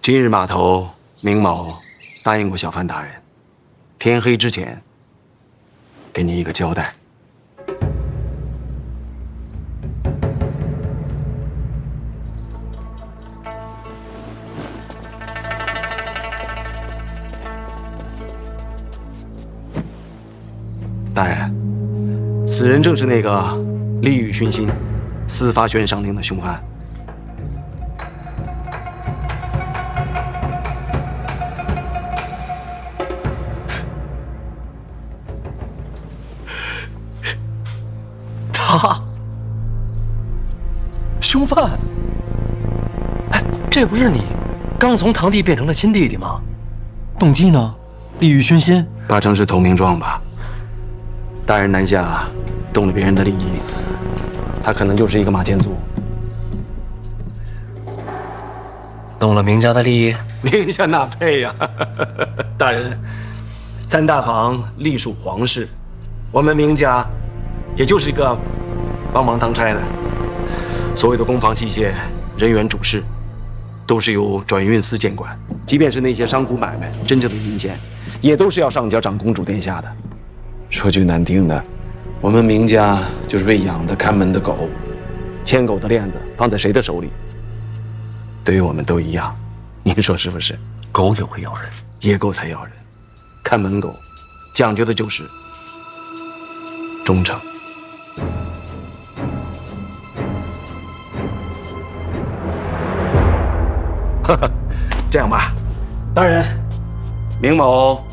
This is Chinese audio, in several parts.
今日码头明某答应过小范大人，天黑之前给你一个交代。大人，此人正是那个利欲熏心、私发悬赏令的凶犯。他，凶犯？哎，这不是你刚从堂弟变成了亲弟弟吗？动机呢？利欲熏心？八成是投名状吧。大人南下，动了别人的利益，他可能就是一个马前卒。动了明家的利益？明下哪配呀？大人，三大房隶属皇室，我们明家也就是一个帮忙当差的。所谓的公防器械、人员主事，都是由转运司监管。即便是那些商贾买卖，真正的银钱，也都是要上交长公主殿下的。说句难听的，我们明家就是被养的看门的狗，牵狗的链子放在谁的手里，对于我们都一样。您说是不是？狗也会咬人，野狗才咬人，看门狗讲究的就是忠诚。这样吧，大人，明某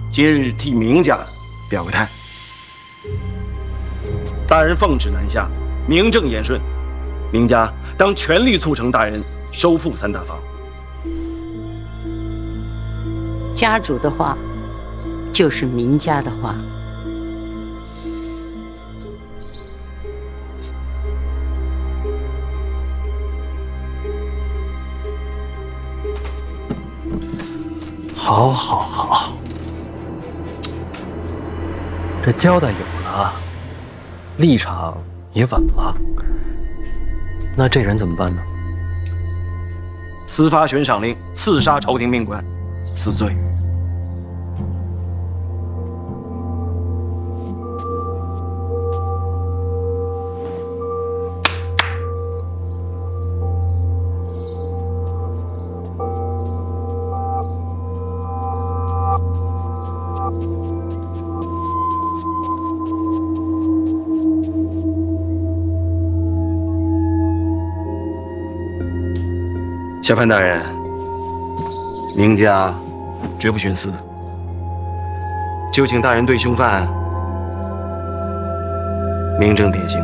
今日替明家表个态。大人奉旨南下，名正言顺，明家当全力促成大人收复三大房。家主的话，就是明家的话。好，好，好，这交代有了，立场也稳了，那这人怎么办呢？私发悬赏令，刺杀朝廷命官，死罪。小范大人，明家绝不徇私，就请大人对凶犯明正典刑。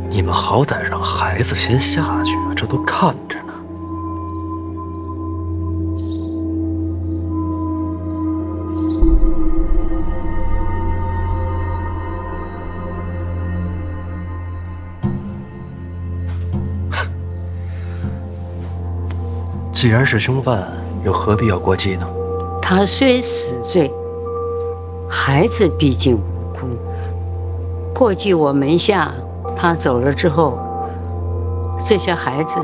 你们好歹让孩子先下去啊，这都看着呢。既然是凶犯，又何必要过继呢？他虽死罪，孩子毕竟无辜。过继我门下，他走了之后，这些孩子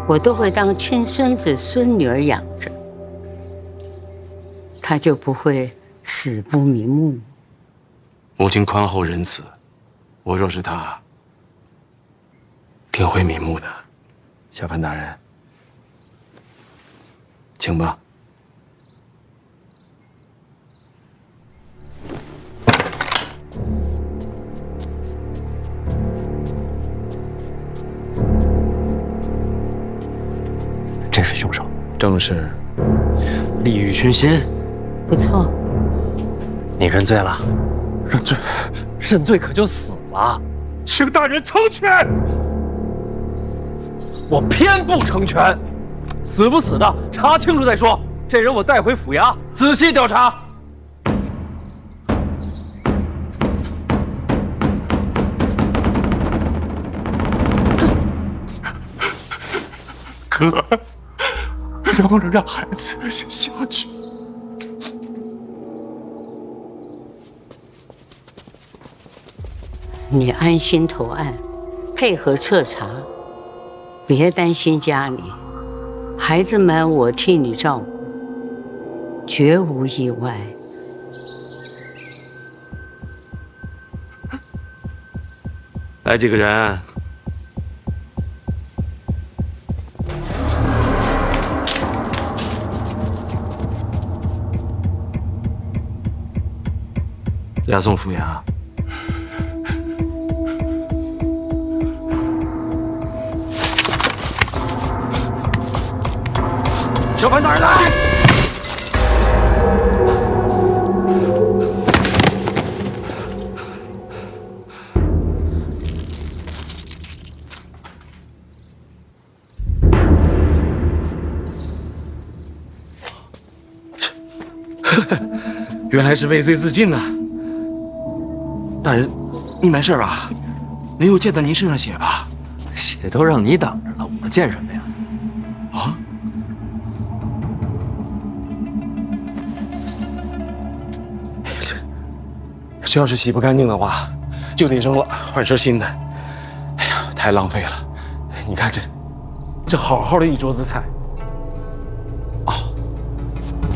我都会当亲孙子孙女儿养着，他就不会死不瞑目。母亲宽厚仁慈，我若是他，定会瞑目的。小范大人，请吧。这是凶手，正是。利欲熏心，不错，你认罪了？认罪？认罪可就死了。请大人成全。我偏不成全，死不死的查清楚再说。这人我带回府衙，仔细调查。哥，能不能让孩子先下去？你安心投案，配合彻查，别担心家里，孩子们我替你照顾，绝无意外。来几个人？押送府衙。小范大人拿去。原来是畏罪自尽呐！大人，你没事吧？没有溅到您身上血吧？血都让你挡着了，我见什么呀？啊？这要是洗不干净的话，就得扔了，换身新的。哎呀，太浪费了！你看这好好的一桌子菜。哦，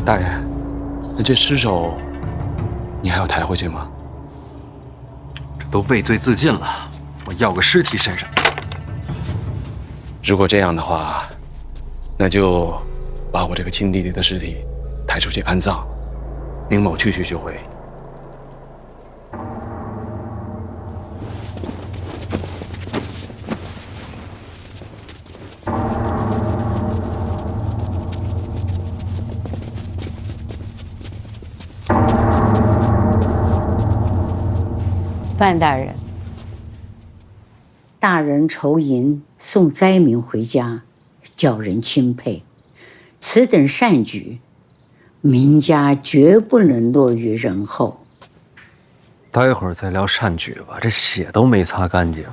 大人，那这尸首你还要抬回去吗？这都畏罪自尽了，我要个尸体身上。如果这样的话，那就把我这个亲弟弟的尸体抬出去安葬，宁某去就回。范大人，大人筹银送灾民回家，叫人钦佩。此等善举，民家绝不能落于人后。待会儿再聊善举吧，这血都没擦干净。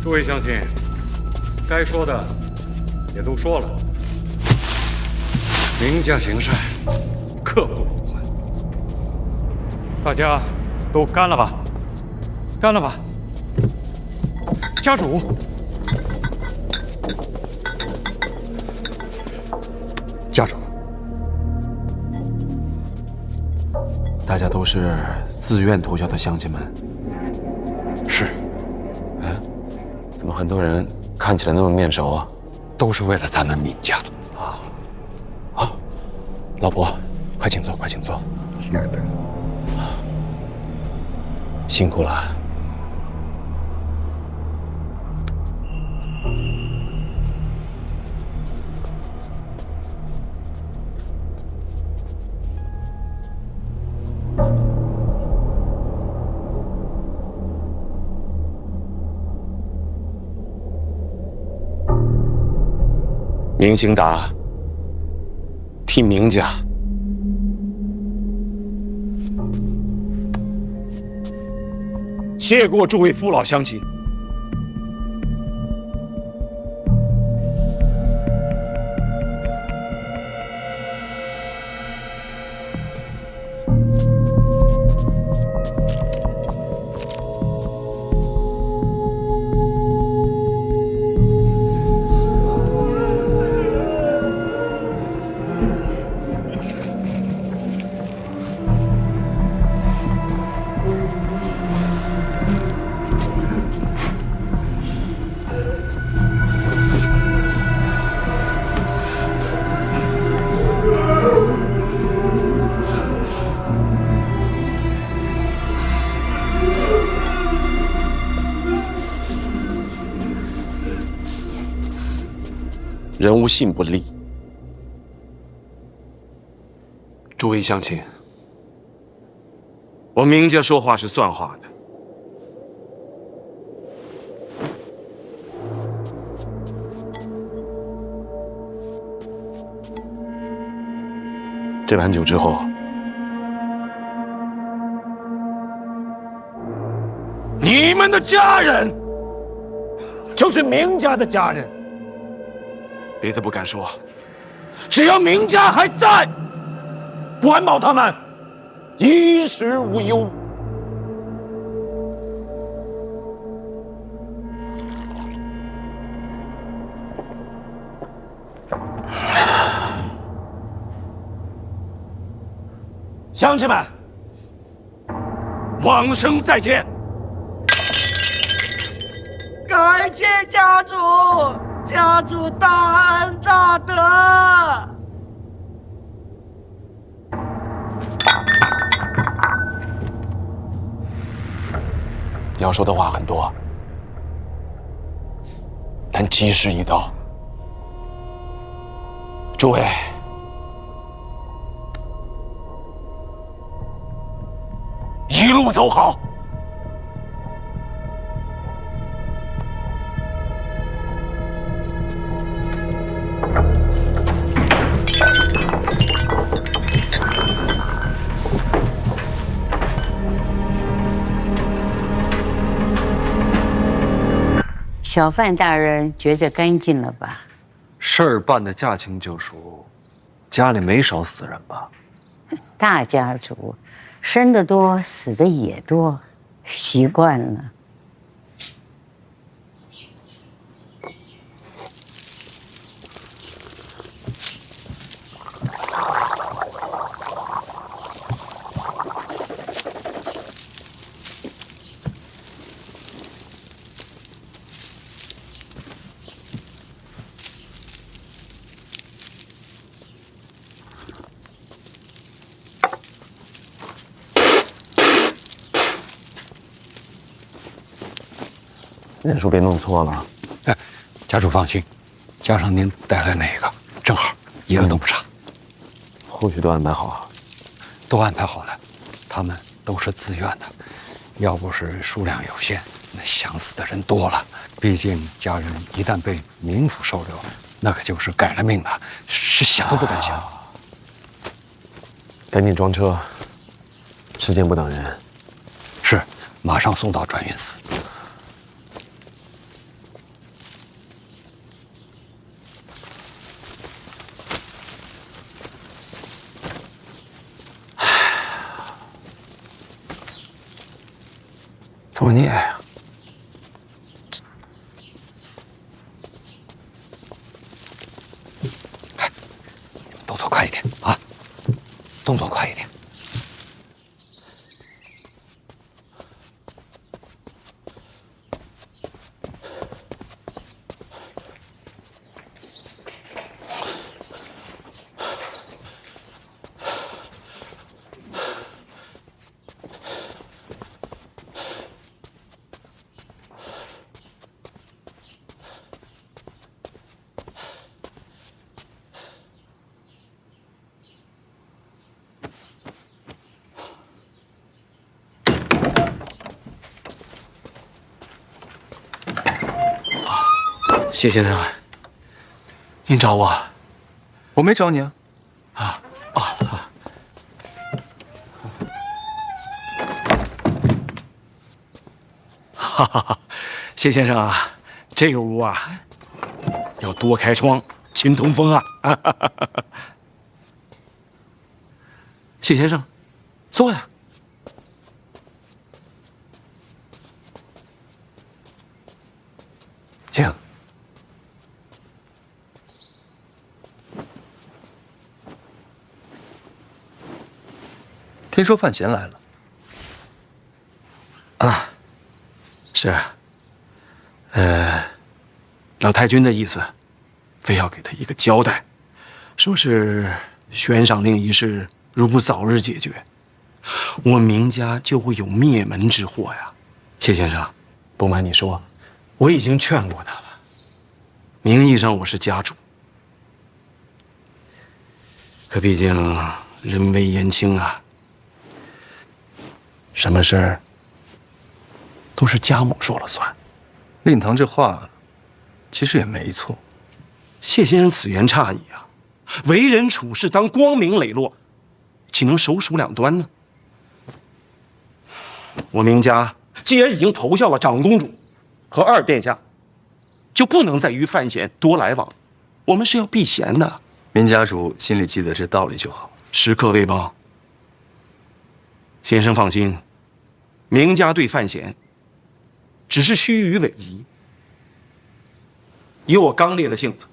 诸位乡亲，该说的也都说了。明家行善，刻不容缓。大家都干了吧，干了吧。家主，家主，大家都是自愿投效的乡亲们。是，怎么很多人看起来那么面熟啊？都是为了咱们闵家。好，老伯，快请坐，快请坐。辛苦了。明兴达替明家谢过诸位父老乡亲。人无信不立。诸位乡亲，我明家说话是算话的。这碗酒之后，你们的家人就是明家的家人，别的不敢说，只要明家还在，管保他们衣食无忧。乡亲们，往生再见！感谢家主，家主大恩大德。你要说的话很多，但吉时已到。诸位，一路走好。小范大人觉着干净了吧？事儿办得驾轻就熟，家里没少死人吧？大家族，生的多，死的也多，习惯了。人数别弄错了。哎，家主放心，加上您带来那个，正好一个都不差。后续都安排好了。都安排好了，他们都是自愿的，要不是数量有限，那想死的人多了。毕竟家人一旦被冥府收留，那可就是改了命了，是想都不敢想。赶紧装车，时间不等人。是，马上送到转运寺。作孽呀！动作快一点啊！动作快一点。谢先生，您找我？我没找你啊。哈哈哈，谢先生啊，这个屋啊，要多开窗，勤通风啊！谢先生，坐呀。请。听说范闲来了。啊，是。老太君的意思，非要给他一个交代，说是悬赏令一事如不早日解决，我明家就会有灭门之祸呀。谢先生，不瞒你说，我已经劝过他了。名义上我是家主，可毕竟人微言轻啊，什么事儿都是家母说了算。令堂这话其实也没错。谢先生此言差矣啊，为人处事当光明磊落，岂能手鼠两端呢？我明家既然已经投效了长公主和二殿下，就不能再与范闲多来往。我们是要避嫌的。明家主心里记得这道理就好。时刻未报。先生放心，明家对范闲只是虚与委蛇。以我刚烈的性子，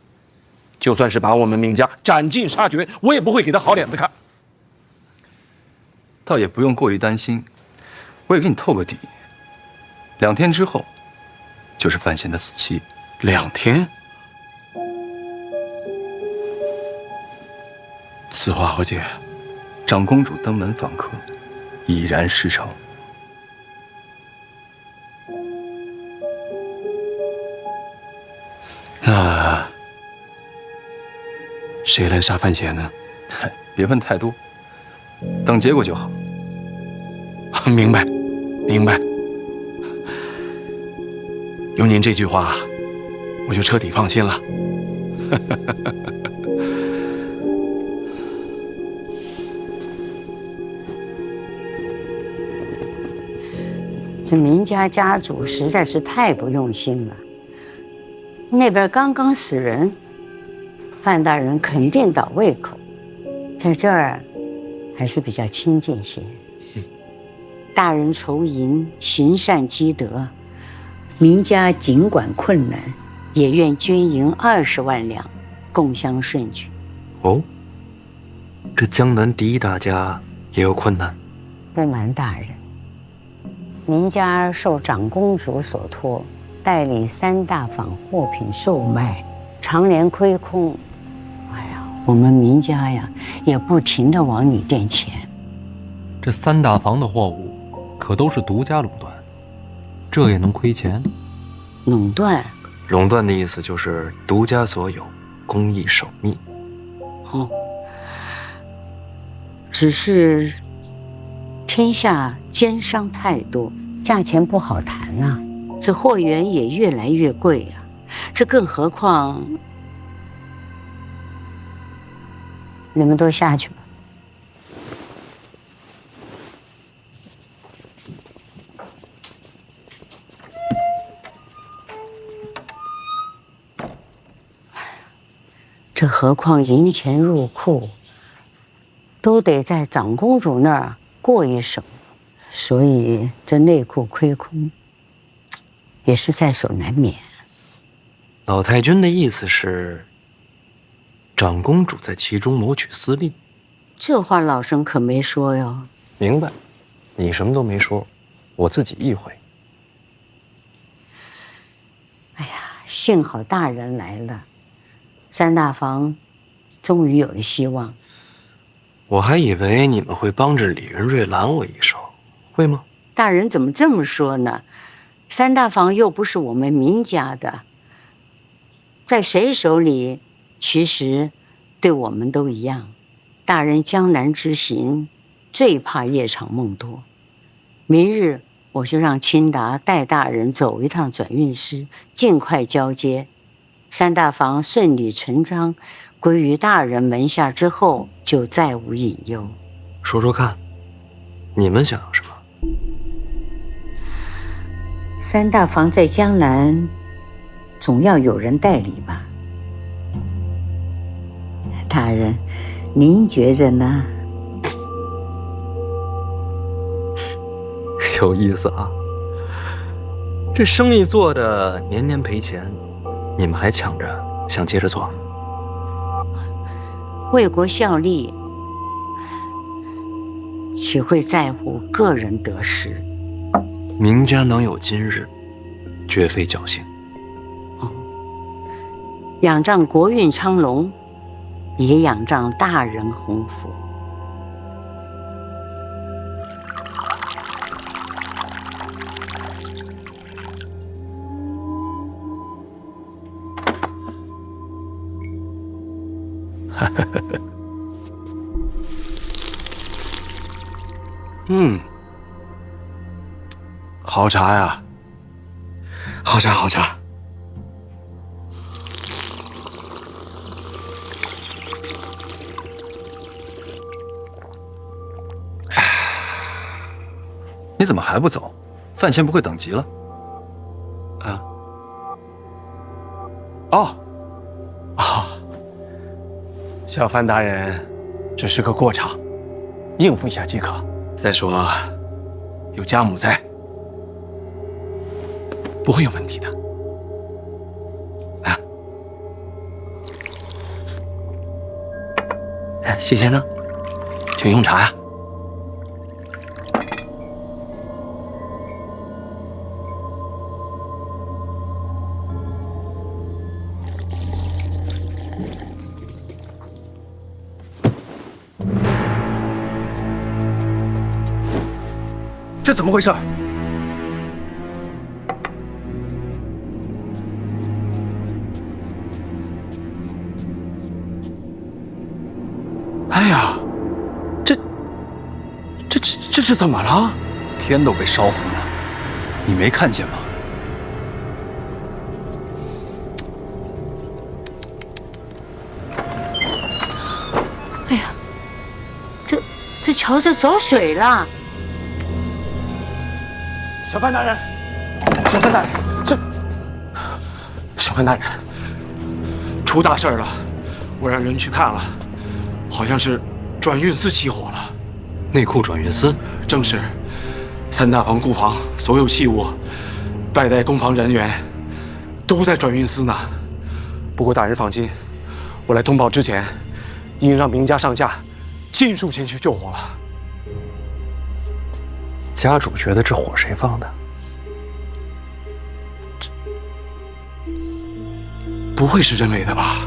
就算是把我们明家斩尽杀绝，我也不会给他好脸子看。倒也不用过于担心，我也给你透个底，2天之后就是范闲的死期。2天？此话何解？长公主登门访客，已然事成。那谁来杀范闲呢？别问太多，等结果就好。明白，明白。有您这句话，我就彻底放心了。这明家家主实在是太不用心了。那边刚刚死人，范大人肯定倒胃口，在这儿还是比较亲近些。大人筹银，行善积德，明家尽管困难，也愿捐银20万两，共襄盛举。哦，这江南第一大家也有困难？不瞒大人，明家受长公主所托，代理3大坊货品售卖，常年亏空。哎呀，我们明家呀，也不停地往你垫钱。这3大坊的货物可都是独家垄断，这也能亏钱？垄断？垄断的意思就是独家所有，工艺守密。哦，只是天下奸商太多，价钱不好谈呐。这货源也越来越贵呀，这更何况你们都下去吧。这何况银钱入库，都得在长公主那儿过一手，所以这内库亏空，也是在所难免。老太君的意思是，长公主在其中谋取私利？这话老身可没说哟。明白，你什么都没说，我自己意会。哎呀，幸好大人来了，3大坊终于有了希望。我还以为你们会帮着李仁瑞拦我一手，会吗？大人怎么这么说呢？3大坊又不是我们明家的，在谁手里，其实对我们都一样。大人江南之行，最怕夜长梦多。明日我就让清达带大人走一趟转运司，尽快交接。3大坊顺理成章归于大人门下之后，就再无隐忧。说说看，你们想要什么？3大坊在江南，总要有人代理吧？大人，您觉着呢？有意思啊！这生意做的年年赔钱，你们还抢着想接着做？为国效力，岂会在乎个人得失？明家能有今日，绝非侥幸。仰仗国运昌隆，也仰仗大人鸿福。好茶呀，好茶好茶。你怎么还不走？范闲不会等急了？啊？哦，啊，小范大人，只是个过场，应付一下即可。再说，有家母在，不会有问题的。啊，谢先生，请用茶呀。这怎么回事？哎呀，这是怎么了？天都被烧红了，你没看见吗？哎呀，这桥子走水了。小范大人，小范大人，小范大人，出大事了！我让人去看了，好像是转运司起火了。内库转运司？正是。三大房库房所有器物，代代工房人员都在转运司呢。不过大人放心，我来通报之前，已经让明家上下尽数前去救火了。家主觉得这火谁放的？不会是人为的吧？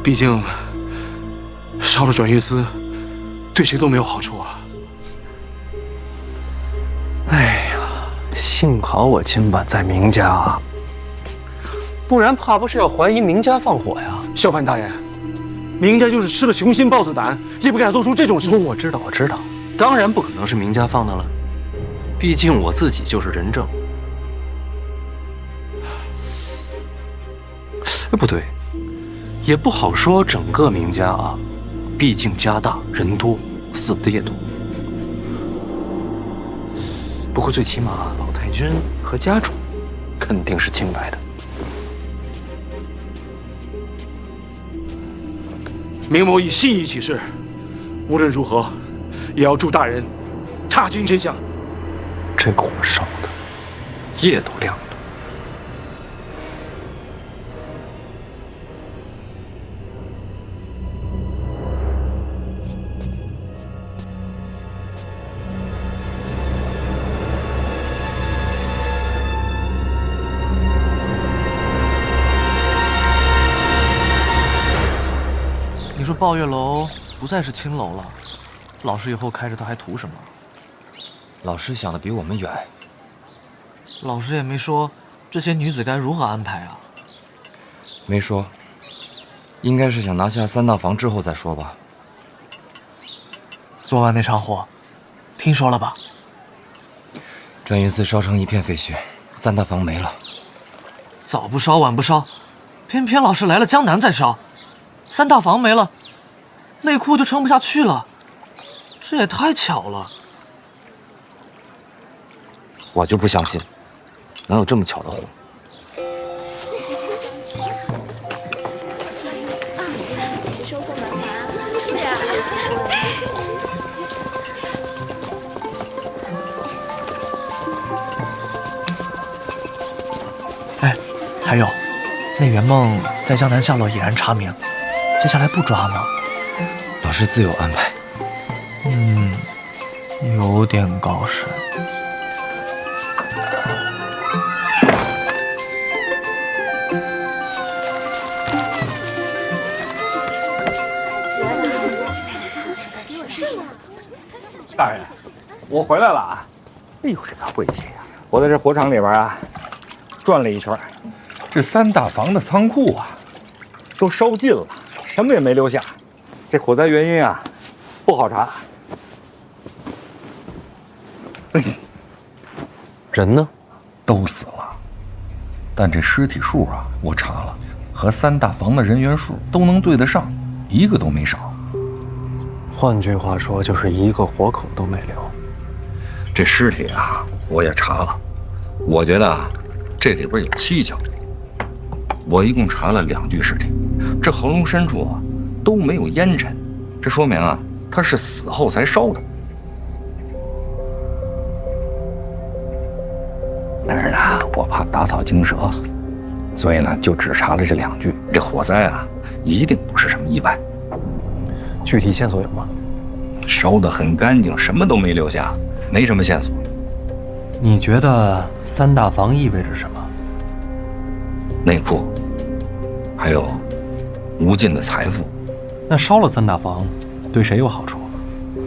毕竟烧了转运司，对谁都没有好处啊。哎呀，幸好我今晚在明家啊，不然怕不是要怀疑明家放火呀。小范大人，明家就是吃了雄心豹子胆，也不敢做出这种事。我知道，当然不可能是明家放的了。毕竟我自己就是人证。不对，也不好说整个明家啊，毕竟家大人多，死的也多。不过最起码老太君和家主肯定是清白的。明某以信义起誓，无论如何，也要助大人查清真相。这火烧的夜都亮了。你说抱月楼不再是青楼了，老师以后开着它还图什么？老师想的比我们远。老师也没说这些女子该如何安排啊？没说，应该是想拿下三大房之后再说吧。昨晚那场火，听说了吧？转运司烧成一片废墟，三大房没了。早不烧晚不烧，偏偏老师来了江南再烧，三大房没了，内库就撑不下去了，这也太巧了。我就不相信，能有这么巧的活。收获满满，是呀。哎，还有，那圆梦在江南下落已然查明，接下来不抓吗？老师自有安排。有点高深。大人，我回来了啊！哎呦，这可晦气呀！我在这火场里边啊，转了一圈，这三大房的仓库啊，都烧尽了，什么也没留下。这火灾原因啊，不好查。人呢？都死了，但这尸体数啊，我查了，和三大房的人员数都能对得上，一个都没少。换句话说，就是一个活口都没留。这尸体啊，我也查了，我觉得啊，这里边有蹊跷。我一共查了2具尸体，这喉咙深处啊都没有烟尘，这说明啊他是死后才烧的。但是呢，我怕打草惊蛇，所以呢就只查了这2具。这火灾啊，一定不是什么意外。具体线索有吗？烧得很干净，什么都没留下，没什么线索。你觉得3大房意味着什么？内裤，还有无尽的财富。那烧了3大房，对谁有好处？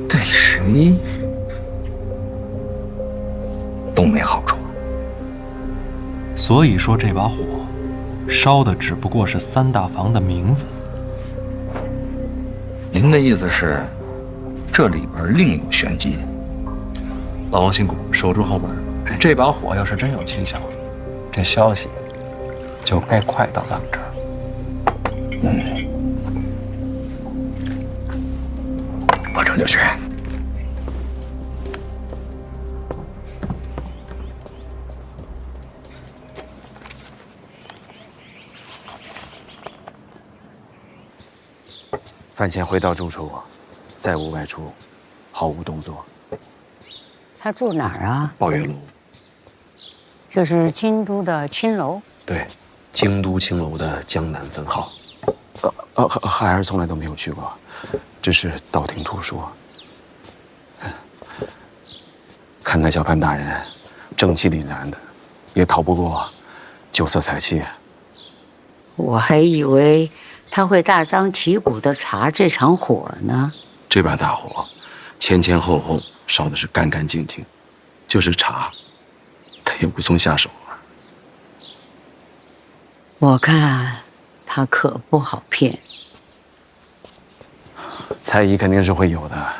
对谁都没好处。所以说这把火，烧的只不过是3大房的名字。您的意思是，这里边另有玄机？老王辛苦，守住后门。这把火要是真有蹊跷，这消息就该快到咱们这儿。我这就去。饭前回到住处，再无外出，毫无动作。他住哪儿啊？抱月楼。就是京都的青楼。对，京都青楼的江南分号。孩儿从来都没有去过，只是道听途说。看来小范大人正气凛然的，也逃不过酒色财气。我还以为他会大张旗鼓地查这场火呢。这把大火，前前后后烧的是干干净净，就是查，他也无从下手啊。我看他可不好骗。猜疑肯定是会有的，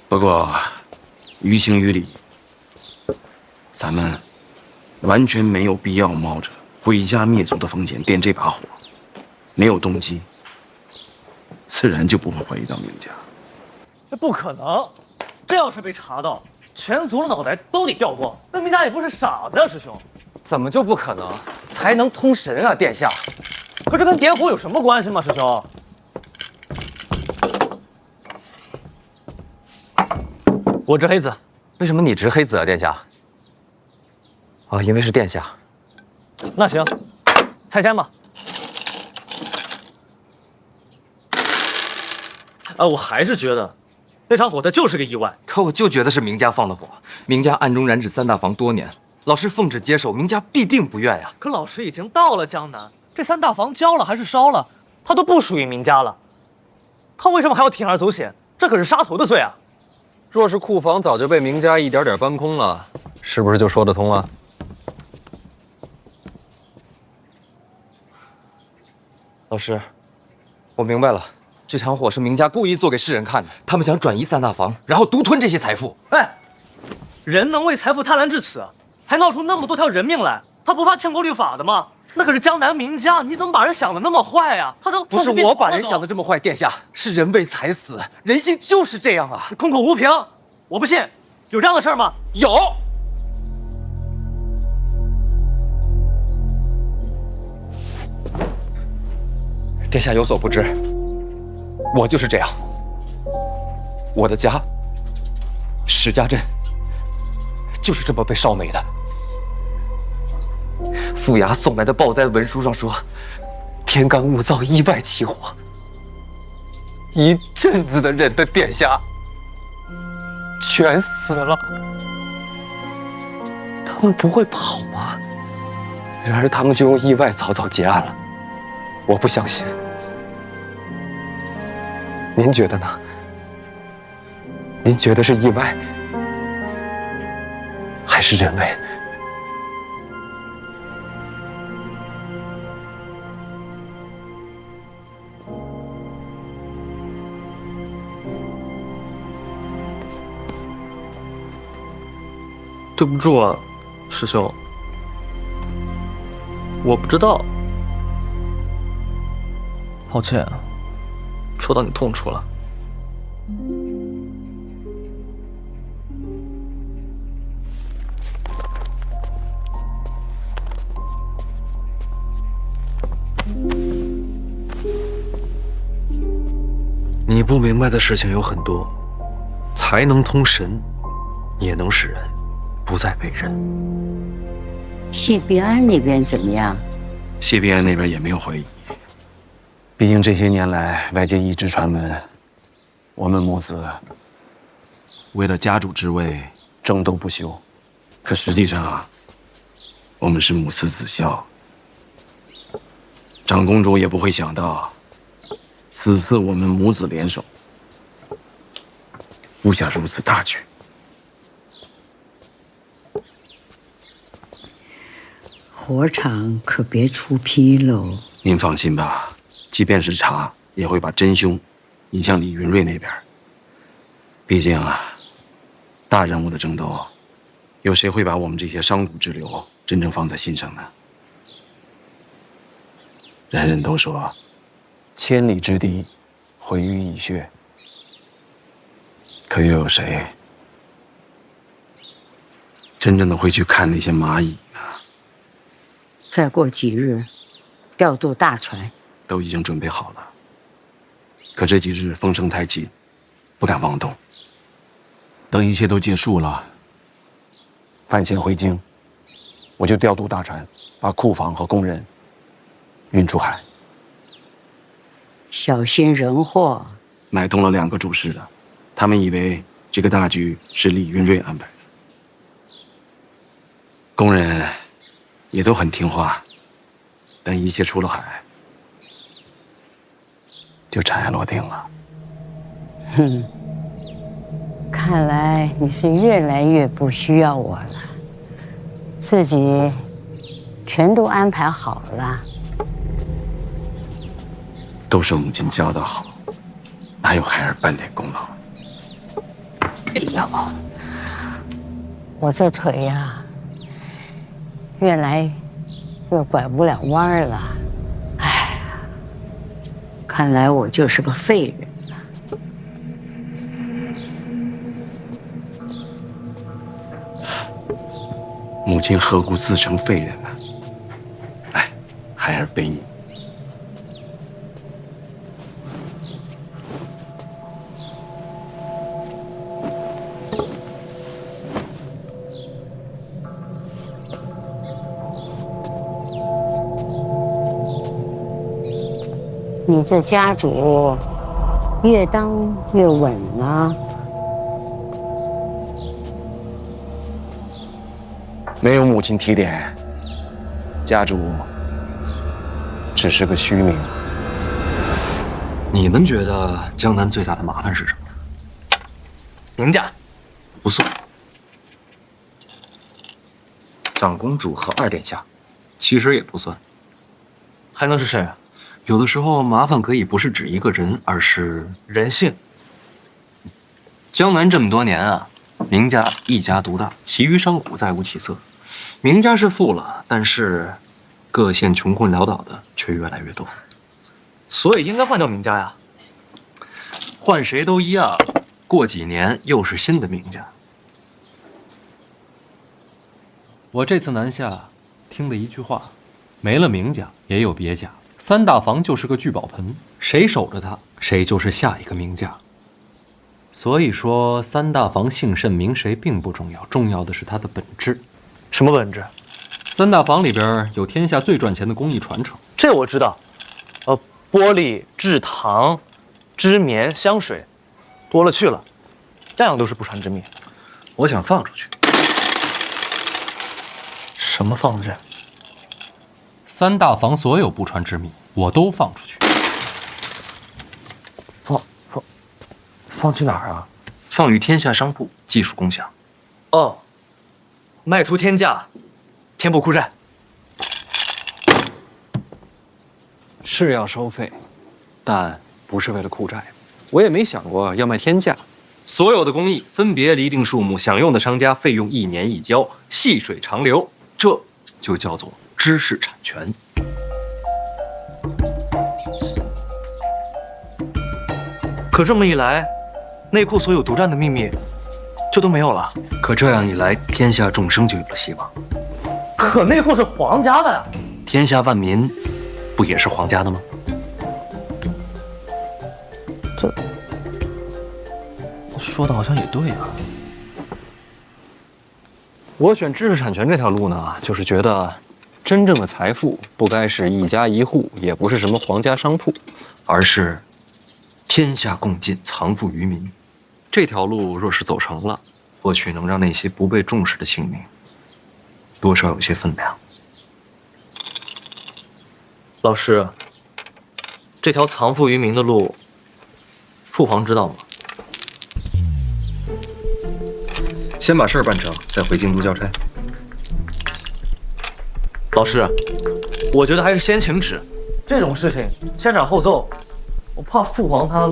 不过于情于理，咱们完全没有必要冒着毁家灭族的风险点这把火。没有动机，自然就不会怀疑到明家。这不可能，这要是被查到，全族的脑袋都得掉光。那明家也不是傻子呀，师兄。怎么就不可能？才能通神啊，殿下！可这跟点火有什么关系吗，师兄？我执黑子。为什么你执黑子啊，殿下？啊，因为是殿下。那行，拆迁吧。我还是觉得那场火灾就是个意外。可我就觉得是明家放的火，明家暗中染指3大房多年，老师奉旨接手，明家必定不愿呀。可老师已经到了江南，这3大房交了还是烧了，他都不属于明家了，他为什么还要铤而走险？这可是杀头的罪啊！若是库房早就被明家一点点搬空了，是不是就说得通了？老师，我明白了。这场火是明家故意做给世人看的，他们想转移3大房，然后独吞这些财富。哎，人能为财富贪婪至此，还闹出那么多条人命来，他不怕欠过律法的吗？那可是江南名家，你怎么把人想的那么坏呀？他都不是我把人想的这么坏，殿下，是人为财死，人性就是这样啊！空口无凭，我不信，有这样的事吗？有。殿下有所不知。我就是这样，我的家石家镇就是这么被烧没的。府衙送来的报灾文书上说，天干物燥，意外起火，一镇子的人的殿下全死了。他们不会跑吗？然而他们就用意外草草结案了。我不相信。您觉得呢？您觉得是意外，还是人为？对不住啊，师兄，我不知道，抱歉，戳到你痛处了。你不明白的事情有很多，才能通神，也能使人不再被人。谢必安那边怎么样？谢必安那边也没有怀疑，毕竟这些年来外界一直传闻，我们母子为了家主之位争斗不休，可实际上啊，我们是母慈子孝。长公主也不会想到，此次我们母子联手，布下如此大局。火场可别出纰漏。您放心吧，即便是查，也会把真凶引向李云瑞那边。毕竟啊，大人物的争斗，有谁会把我们这些商贾之流真正放在心上呢？人人都说，千里之堤，毁于蚁穴。可又有谁真正的会去看那些蚂蚁呢？再过几日，调度大船，都已经准备好了。可这几日风声太紧，不敢妄动。等一切都结束了，范闲回京，我就调度大船，把库房和工人运出海。小心人祸。买通了2个主事的，他们以为这个大局是李云瑞安排的。工人也都很听话，等一切出了海，就尘埃落定了。哼，看来你是越来越不需要我了，自己全都安排好了。都是母亲教的好，哪有孩儿半点功劳？哎呦，我这腿呀，越来越拐不了弯儿了。哎，看来我就是个废人了。母亲何故自称废人呢？哎，孩儿背你。你这家主越当越稳了。没有母亲提点，家主只是个虚名。你们觉得江南最大的麻烦是什么？宁家不算。长公主和二殿下，其实也不算。还能是谁啊？有的时候麻烦可以不是指一个人，而是人性。江南这么多年啊，明家一家独大，其余商贾再无起色。明家是富了，但是各县穷困潦倒的却越来越多。所以应该换掉明家呀。换谁都一样，过几年又是新的明家。我这次南下，听的一句话，没了明家也有别家。3大房就是个聚宝盆，谁守着它，谁就是下一个名家。所以说，3大房姓甚名谁并不重要，重要的是它的本质。什么本质？3大房里边有天下最赚钱的工艺传承，这我知道。玻璃、制糖、织棉、香水，多了去了，样样都是不传之秘。我想放出去。什么放着？3大房所有不传之秘，我都放出去。放去哪儿啊？放于天下商铺，技术共享。哦，卖出天价，填补库债。是要收费，但不是为了库债。我也没想过要卖天价。所有的工艺分别厘定数目，享用的商家费用1年一交，细水长流，这就叫做知识产权。可这么一来，内库所有独占的秘密就都没有了。可这样一来，天下众生就有了希望。可内库是皇家的呀，天下万民不也是皇家的吗？这说的好像也对啊。我选知识产权这条路呢，就是觉得真正的财富不该是一家一户，也不是什么皇家商铺，而是天下共尽，藏富于民。这条路若是走成了，或许能让那些不被重视的性命多少有些分量。老师，这条藏富于民的路，父皇知道吗？先把事儿办成，再回京都交差。老师，我觉得还是先请旨。这种事情先斩后奏，我怕父皇他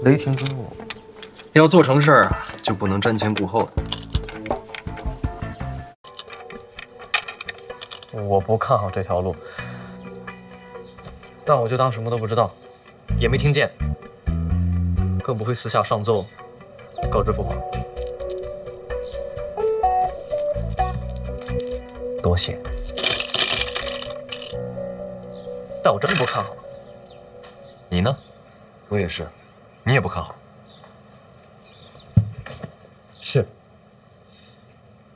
雷霆之怒。要做成事儿啊，就不能瞻前顾后的。我不看好这条路，但我就当什么都不知道，也没听见，更不会私下上奏告知父皇。多谢，但我真不看好。你呢？我也是，你也不看好。是。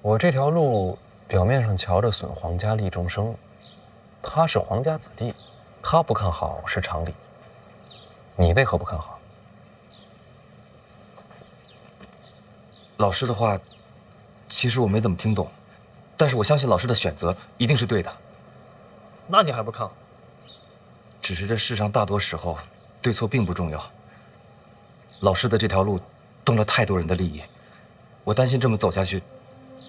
我这条路表面上瞧着损皇家利众生，他是皇家子弟，他不看好是常理。你为何不看好？老师的话，其实我没怎么听懂，但是我相信老师的选择一定是对的。那你还不看好？只是这世上大多时候，对错并不重要。老师的这条路动了太多人的利益，我担心这么走下去，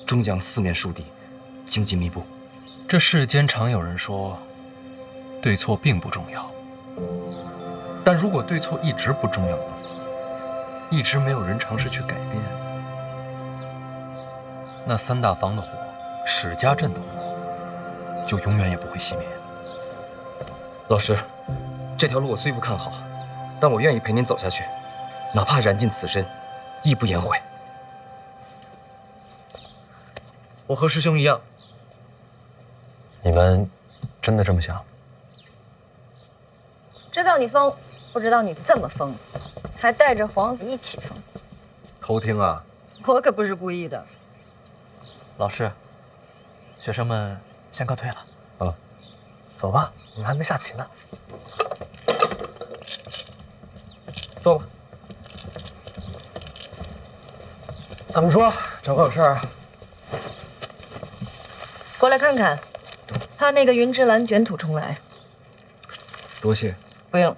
终将四面树敌，荆棘密布。这世间常有人说，对错并不重要。但如果对错一直不重要，一直没有人尝试去改变，那三大房的火，史家镇的火，就永远也不会熄灭。老师，这条路我虽不看好，但我愿意陪您走下去，哪怕燃尽此身，亦不言悔。我和师兄一样。你们真的这么想？知道你疯，不知道你这么疯，还带着皇子一起疯。偷听啊！我可不是故意的。老师，学生们先告退了。啊，走吧，我们还没下棋呢。坐吧。怎么说？找我有事儿？过来看看，怕那个云之兰卷土重来。多谢。不用。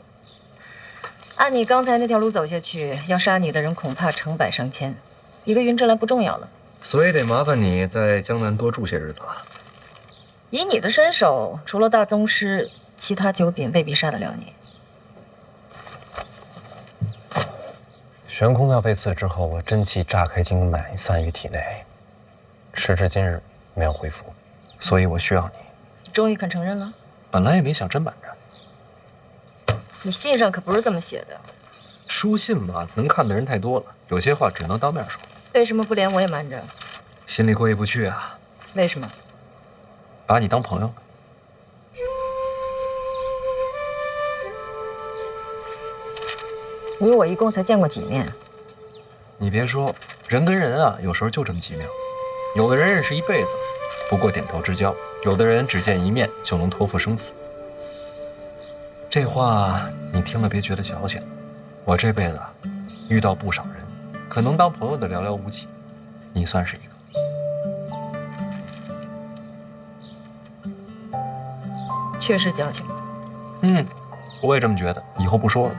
按你刚才那条路走下去，要杀你的人恐怕成百上千，一个云之兰不重要了。所以得麻烦你在江南多住些日子了。以你的身手，除了大宗师，其他九品未必杀得了你。悬空庙被刺之后，我真气炸开经脉散于体内，时至今日没有恢复，所以我需要你。终于肯承认了？本来也没想真瞒着。你信上可不是这么写的。书信嘛，能看的人太多了，有些话只能当面说。为什么不连我也瞒着？心里过意不去啊。为什么？把你当朋友了。你我一共才见过几面？你别说，人跟人啊，有时候就这么奇妙。有的人认识一辈子，不过点头之交；有的人只见一面就能托付生死。这话你听了别觉得矫情。我这辈子遇到不少人，可能当朋友的寥寥无几，你算是一个。确实矫情。我也这么觉得，以后不说了。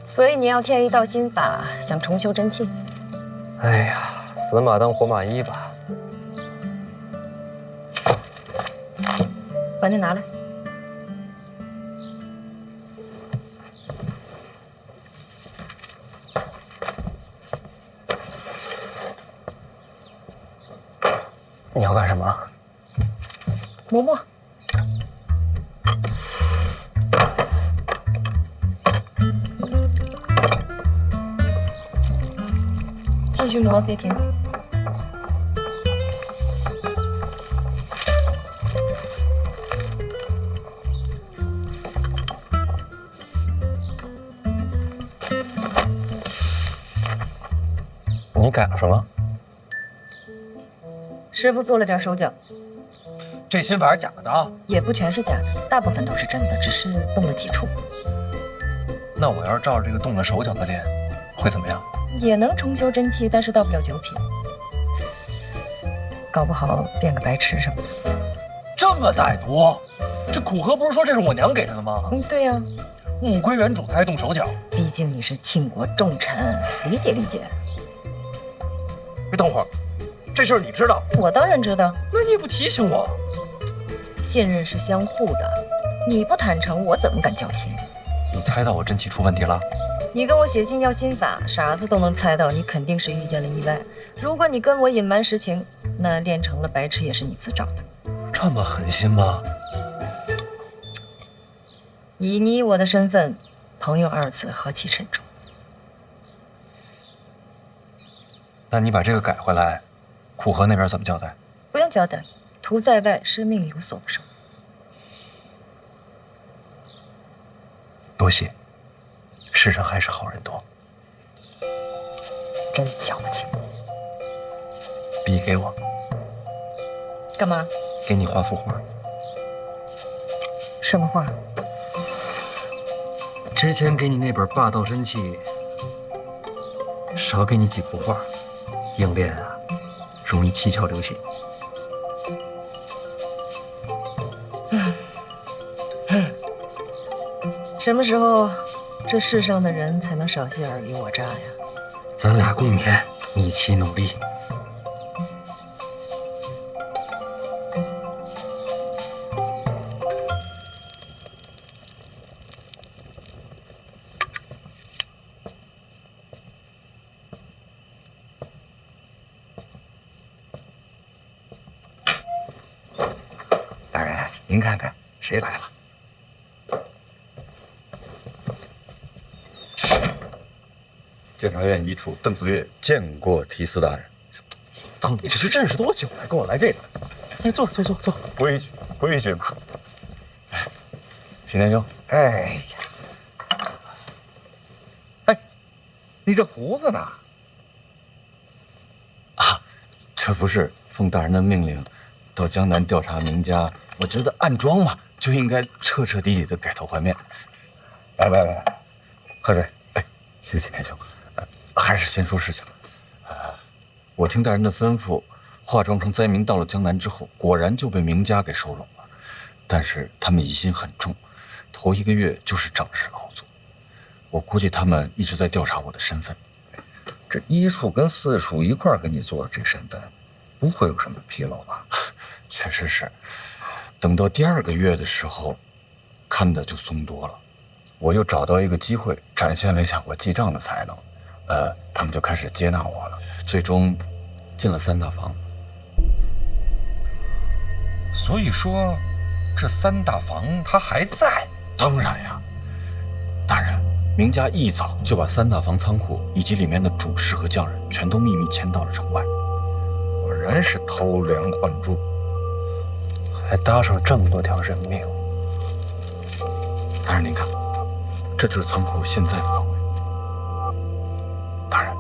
所以你要添一道心法，想重修真气。哎呀，死马当活马医吧。把那拿来。你要干什么？磨磨。继续磨，别停。你改了什么？师傅做了点手脚，这心法是假的啊？也不全是假的，大部分都是真的，只是动了几处。那我要是照着这个动了手脚的练，会怎么样？也能重修真气，但是到不了9品，搞不好变个白痴什么的。这么歹毒！这苦荷不是说这是我娘给他的吗？对呀，物归原主，他还动手脚。毕竟你是庆国重臣，理解理解。别等会儿，这事儿你知道？我当然知道。那你也不提醒我？信任是相互的，你不坦诚，我怎么敢交心？你猜到我真气出问题了？你跟我写信要心法，傻子都能猜到，你肯定是遇见了意外。如果你跟我隐瞒实情，那练成了白痴也是你自找的。这么狠心吗？以你我的身份，朋友2字何其沉重。那你把这个改回来，苦荷那边怎么交代？不用交代，徒在外，生命有所不受。多谢，世上还是好人多。真矫情。笔给我，干嘛？给你画幅画。什么画？之前给你那本《霸道真气》，少给你几幅画，硬练啊，容易七窍流血。什么时候这世上的人才能少些尔虞我诈呀？咱俩共勉，一起努力。大人，您看看谁来了？监察院一处邓子越见过提司大人。当你这是认识多久了，跟我来这个？来坐，坐，坐，坐。规矩，规矩嘛。哎，秦天兄，哎呀，哎，你这胡子呢？啊，这不是奉大人的命令，到江南调查名家，我觉得暗桩嘛，就应该彻彻底底的改头换面。来，喝水。哎，谢谢秦天兄。还是先说事情。我听大人的吩咐，化妆成灾民到了江南之后，果然就被名家给收拢了。但是他们疑心很重，头1个月就是整日劳作。我估计他们一直在调查我的身份。这1处跟4处一块儿给你做这身份，不会有什么纰漏吧？确实是。等到第2个月的时候，看的就松多了。我又找到一个机会，展现了一下我记账的才能。他们就开始接纳我了，最终进了3大房。所以说，这3大房他还在？当然呀，大人，名家一早就把3大房仓库以及里面的主事和匠人全都秘密迁到了城外。果然是偷梁换柱，还搭上这么多条人命。大人，您看，这就是仓库现在的方位。大人，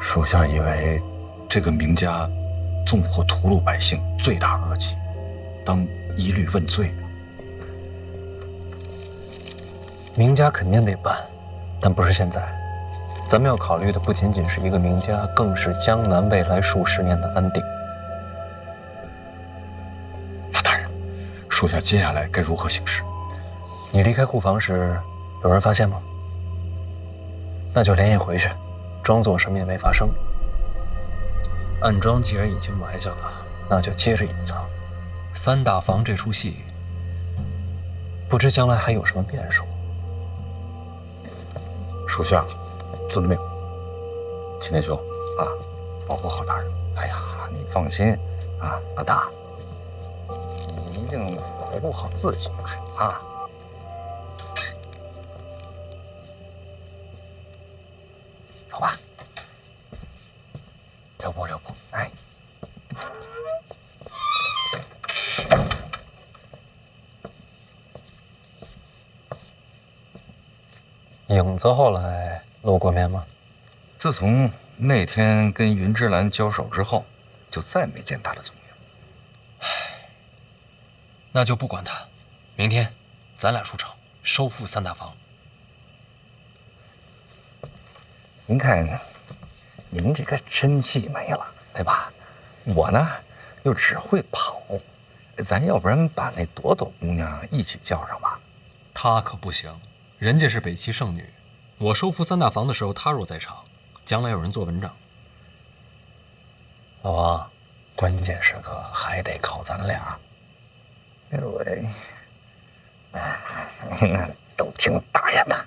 属下以为这个名家纵火屠戮百姓，罪大恶极，当一律问罪。名家肯定得办，但不是现在。咱们要考虑的不仅仅是一个名家，更是江南未来数十年的安定。大人，属下接下来该如何行事？你离开库房时，有人发现吗？那就连夜回去，装作什么也没发生。暗桩既然已经埋下了，那就接着隐藏。3大房这出戏，不知将来还有什么变数。属下遵命。秦天兄啊，保护好大人。哎呀，你放心啊，老大，你一定保护好自己啊。走吧，留步，留步，哎。影子后来露过面吗？自从那天跟云芝兰交手之后，就再没见他的踪影。那就不管他，明天咱俩出城收复三大房。您看，您这个真气没了，对吧？我呢，又只会跑，咱要不然把那朵朵姑娘一起叫上吧？她可不行，人家是北齐圣女，我收复三大房的时候，她若在场，将来有人做文章。老王，关键时刻还得靠咱俩。哎呦喂，那都听大人的。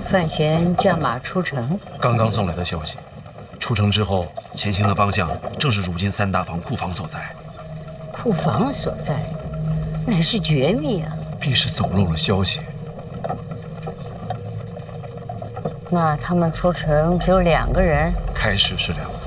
范闲驾马出城，刚刚送来的消息，出城之后前行的方向正是如今三大房库房所在。库房所在，乃是绝密啊！必是走漏了消息。那他们出城只有2个人？开始是2个。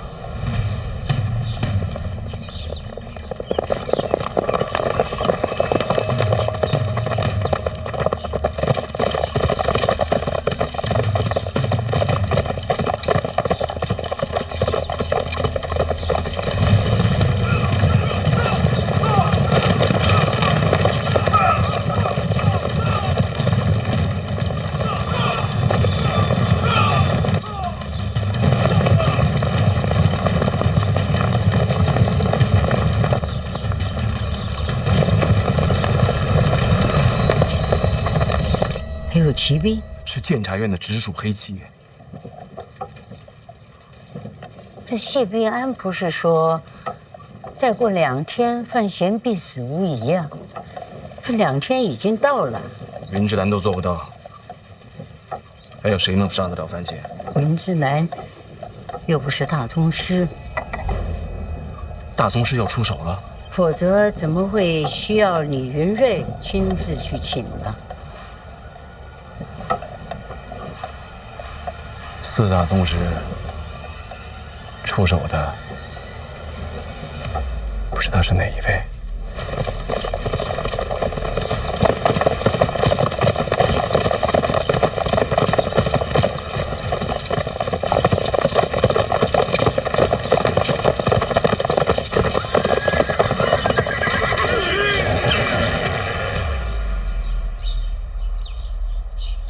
还有骑兵，是监察院的直属黑旗。这谢必安不是说，再过2天范闲必死无疑啊？这2天已经到了。云芝兰都做不到，还有谁能杀得了范闲？云芝兰又不是大宗师，大宗师要出手了，否则怎么会需要李云瑞亲自去请呢？4大宗师出手的，不知道是哪一位。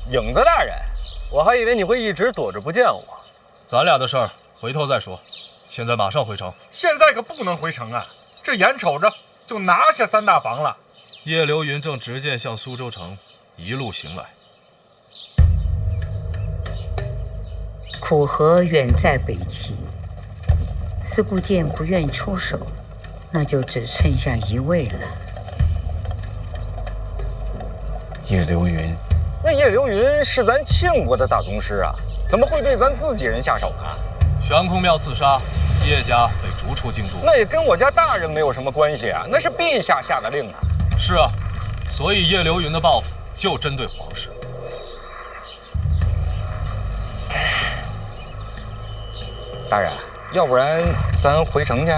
影子大人，我还以为你会一直躲着不见我。咱俩的事儿回头再说，现在马上回城。现在可不能回城啊！这眼瞅着就拿下三大房了。叶流云正直剑向苏州城一路行来。苦荷远在北齐，司部监不愿出手，那就只剩下一位了。叶流云，那叶流云是咱庆国的大宗师啊，怎么会对咱自己人下手呢？悬空庙刺杀，叶家被逐出京都。那也跟我家大人没有什么关系啊，那是陛下下的令啊。是啊，所以叶流云的报复就针对皇室。大人，要不然咱回城去？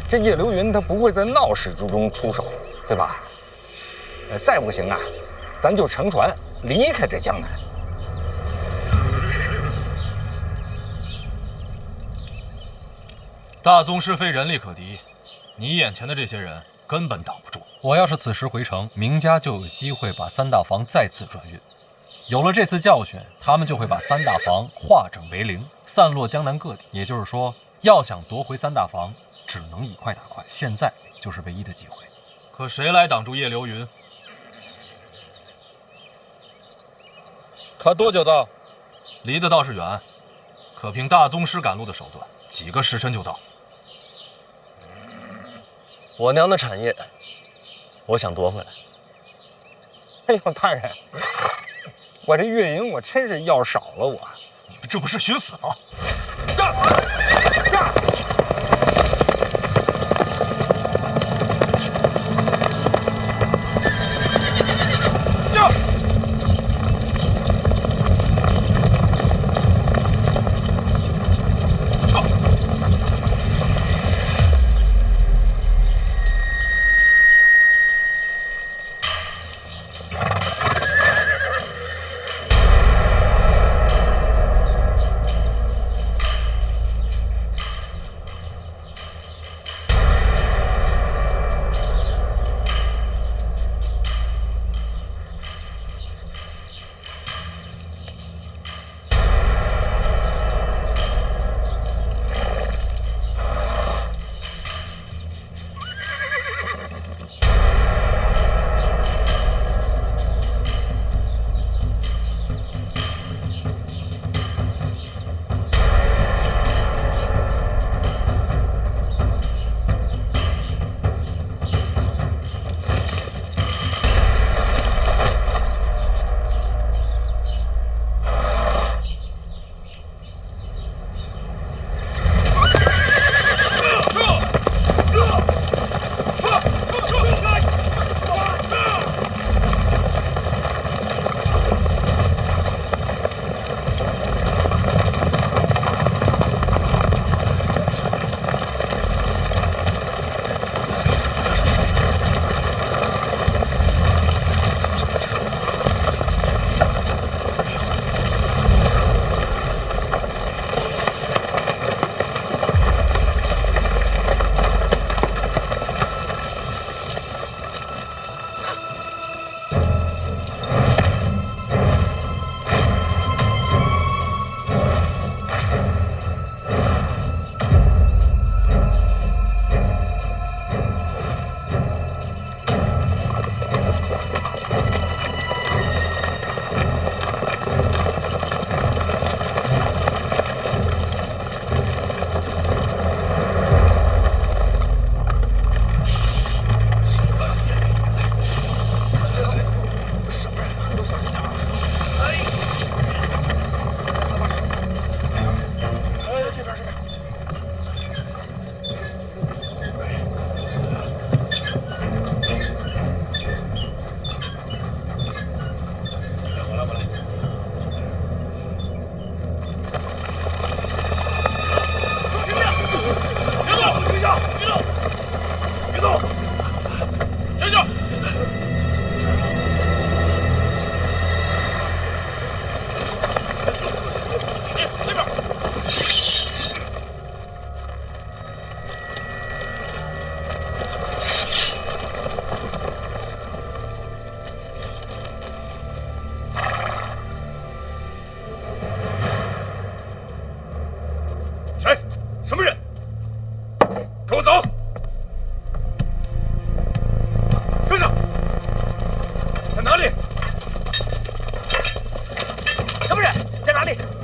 这叶流云他不会在闹市之中出手，对吧？再不行啊，咱就乘船离开这江南。大宗师非人力可敌，你眼前的这些人根本挡不住。我要是此时回城，明家就有机会把三大房再次转运。有了这次教训，他们就会把三大房化整为零，散落江南各地。也就是说，要想夺回三大房，只能以快打快。现在就是唯一的机会。可谁来挡住叶流云？他多久到？离得倒是远，可凭大宗师赶路的手段，几个时辰就到。我娘的产业，我想夺回来。哎呦，大人，我这月银我真是要少了我。你们这不是寻死吗？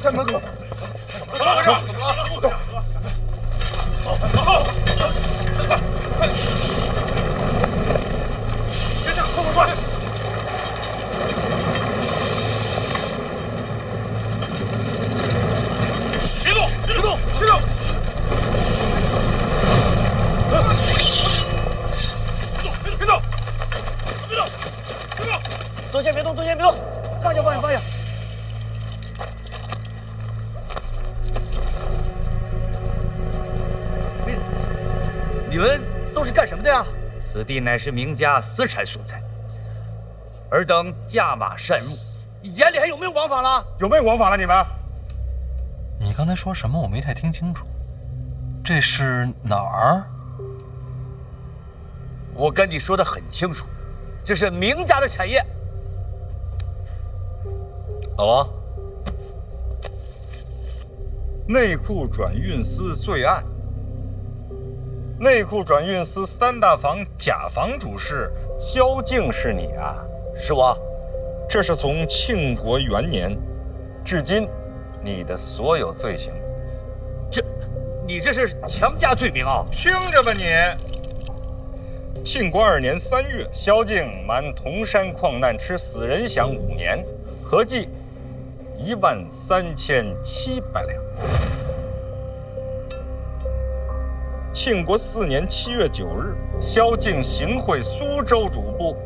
山门口。怎么回事？走！快点！别这样，快！别动！别动！别动！别动！坐下别动，坐下别动，放下放下放下。你们都是干什么的呀？此地乃是名家私产所在，尔等驾马擅入，眼里还有没有王法了？有没有王法了？你们？你刚才说什么？我没太听清楚。这是哪儿？我跟你说的很清楚，这是名家的产业。老王，内库转运司罪案。内库转运司三大房甲房主事萧敬是你啊？是我。这是从庆国元年至今你的所有罪行。你这是强加罪名啊！听着吧你。庆国2年3月，萧敬瞒铜山矿难吃死人饷5年，合计13700两。庆国4年7月9日，萧敬行贿苏州主簿，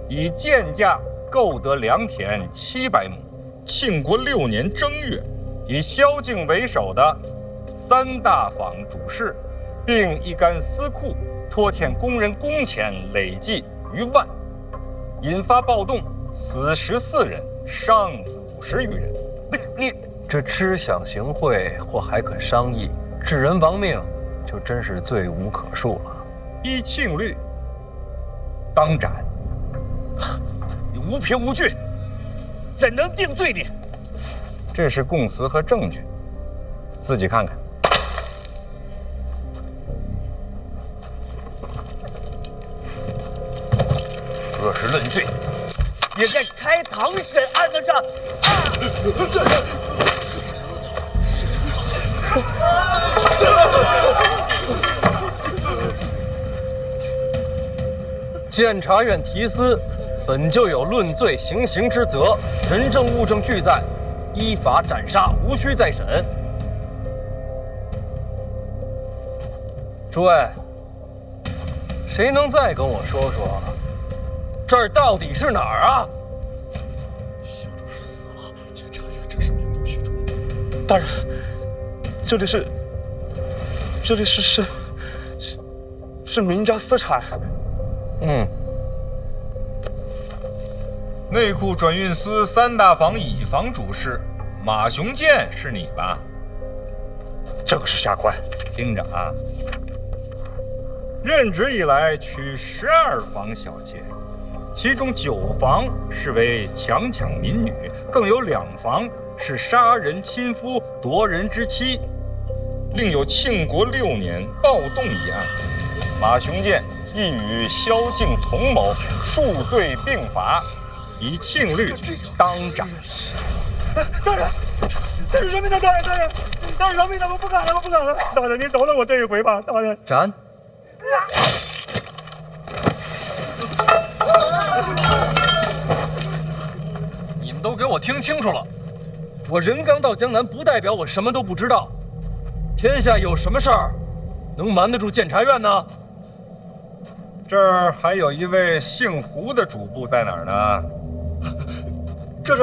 以贱价购得良田700亩。庆国6年正月，以萧敬为首的3大坊主事，并一干私库拖欠工人工钱累计逾万，引发暴动，死14人，伤50余人。你这知想行贿或还可商议，致人亡命，就真是罪无可恕了。依庆律，当斩。你无凭无据，怎能定罪你？这是供词和证据，自己看看。这是论罪，也该开堂审案的这。监察院提司本就有论罪行刑之责，人证物证俱在，依法斩杀，无需再审。诸位，谁能再跟我说说，这儿到底是哪儿啊？小主事死了，监察院真是名不虚传。大人，这里是名家私产。内库转运司3大坊乙房主事马雄建是你吧？正是下官。听着啊，任职以来娶12房小妾，其中9房是为强抢民女，更有2房是杀人亲夫夺人之妻，另有庆国6年暴动一案，马雄建亦与萧敬同谋，数罪并罚，以庆律当斩。大人，这是饶命的，大人，大人饶命的，我不敢了，大人您饶了我这一回吧，大人。斩。你们都给我听清楚了，我人刚到江南，不代表我什么都不知道。天下有什么事儿能瞒得住监察院呢？这儿还有一位姓胡的主簿在哪儿呢？这。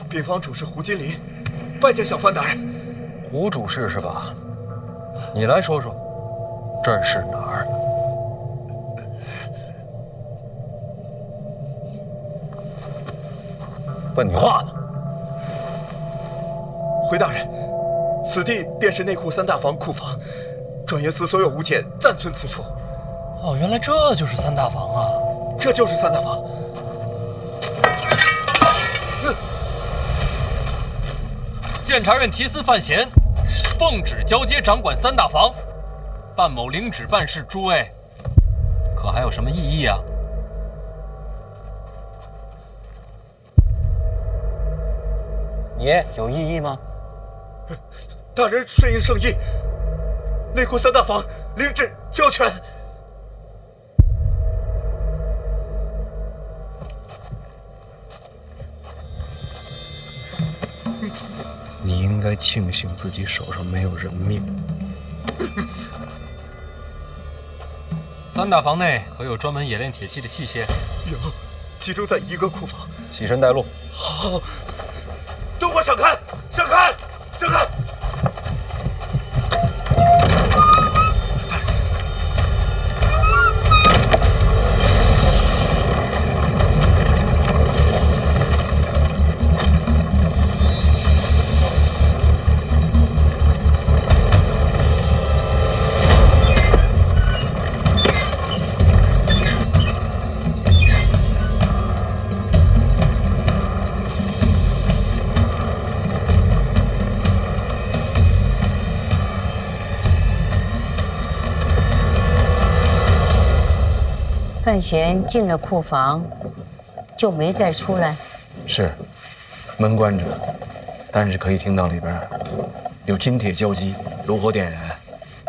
禀房主事胡金林，拜见小番大人。胡主事是吧？你来说说，这儿是哪儿？问你话呢。回大人，此地便是内库3大房库房，转运司所有物件暂存此处。哦，原来这就是3大房啊！这就是3大房。监察院提司范闲，奉旨交接掌管3大房。范某领旨办事，诸位可还有什么异议啊？你有异议吗？大人顺应圣意，内库三大房领旨交权。你应该庆幸自己手上没有人命。三大房内可有专门冶炼铁器的器械？有，集中在一个库房。起身带路。好，都给我闪开！闪开！闪开！范闲进了库房，就没再出来。是，门关着，但是可以听到里边有金铁交击，炉火点燃，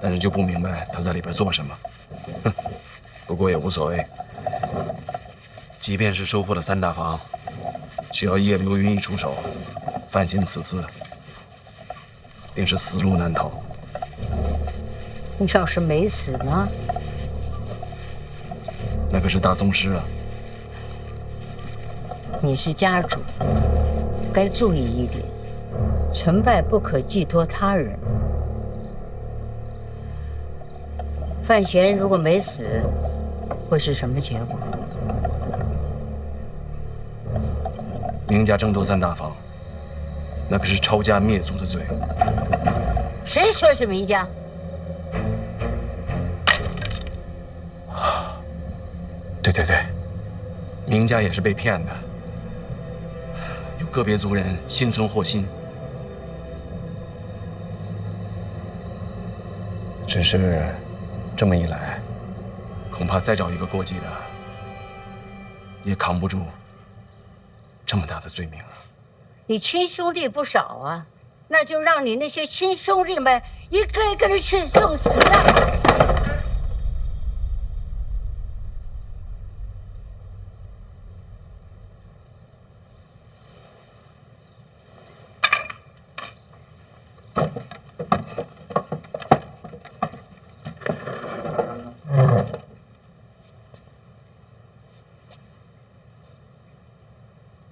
但是就不明白他在里边做什么。哼，不过也无所谓。即便是收复了三大房，只要叶流云一出手，范闲此次定是死路难逃。你要是没死呢？那可是大宗师啊！你是家主，该注意一点，成败不可寄托他人。范闲如果没死，会是什么结果？明家争夺三大房，那可是抄家灭族的罪。谁说是明家？对，明家也是被骗的，有个别族人心存祸心，只是这么一来，恐怕再找一个过继的，也扛不住这么大的罪名了。你亲兄弟不少啊，那就让你那些亲兄弟们一个一个的去送死啊！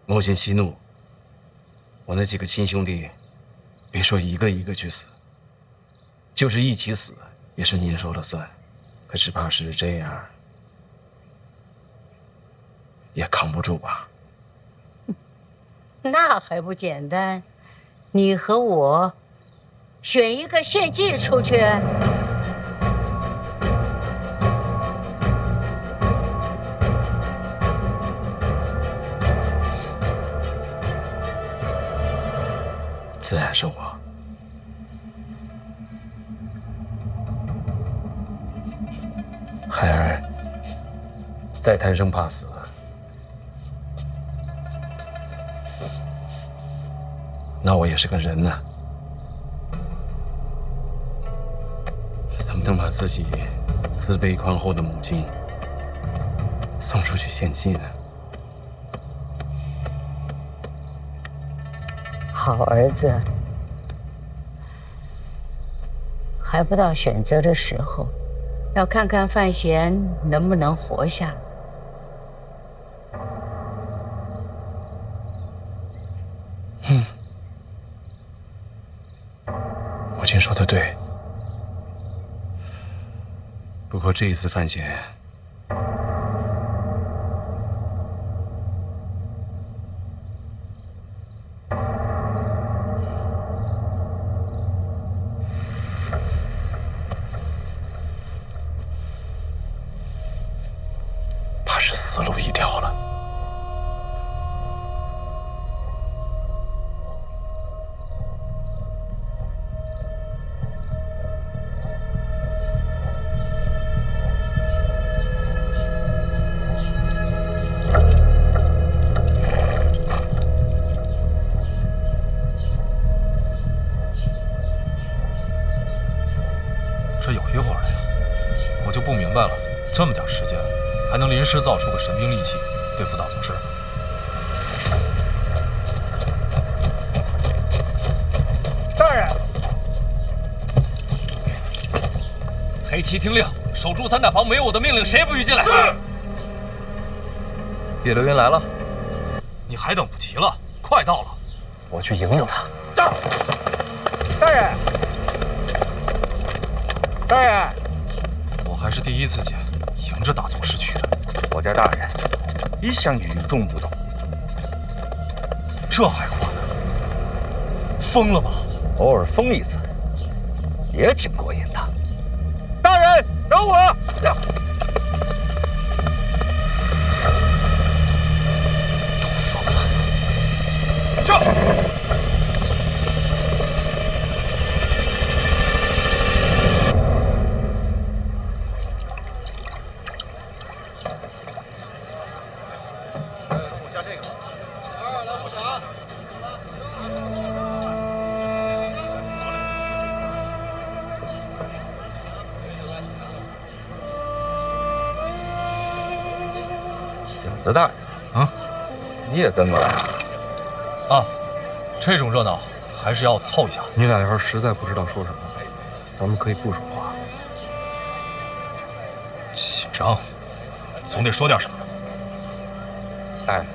某些息怒，我那几个亲兄弟，别说一个一个去死，就是一起死，也是您说了算。可只怕是这样，也扛不住吧？那还不简单？你和我选一个献祭出去。自然是我。孩儿再贪生怕死，那我也是个人呢，怎么能把自己慈悲宽厚的母亲送出去献祭呢？好儿子，还不到选择的时候，要看看范闲能不能活下来。母亲说的对，不过这一次范闲怕是死路一条了。这有一会儿了呀，我就不明白了，这么点时间，还能临时造出个神兵利器对付大宗师？大人，黑旗听令，守住三大房，没有我的命令，谁也不许进来。叶流云来了，你还等不及了，快到了，我去迎迎他。大人，大人，我还是第一次见迎着大宗师去的。我家大人一向与众不同，这还夸呢？疯了吧？偶尔疯一次，也挺过瘾的。大人，等我！都疯了！去！子大人，你也跟过来啊？这种热闹还是要凑一下。你俩要是实在不知道说什么，咱们可以不说话。紧张，总得说点什么。大人，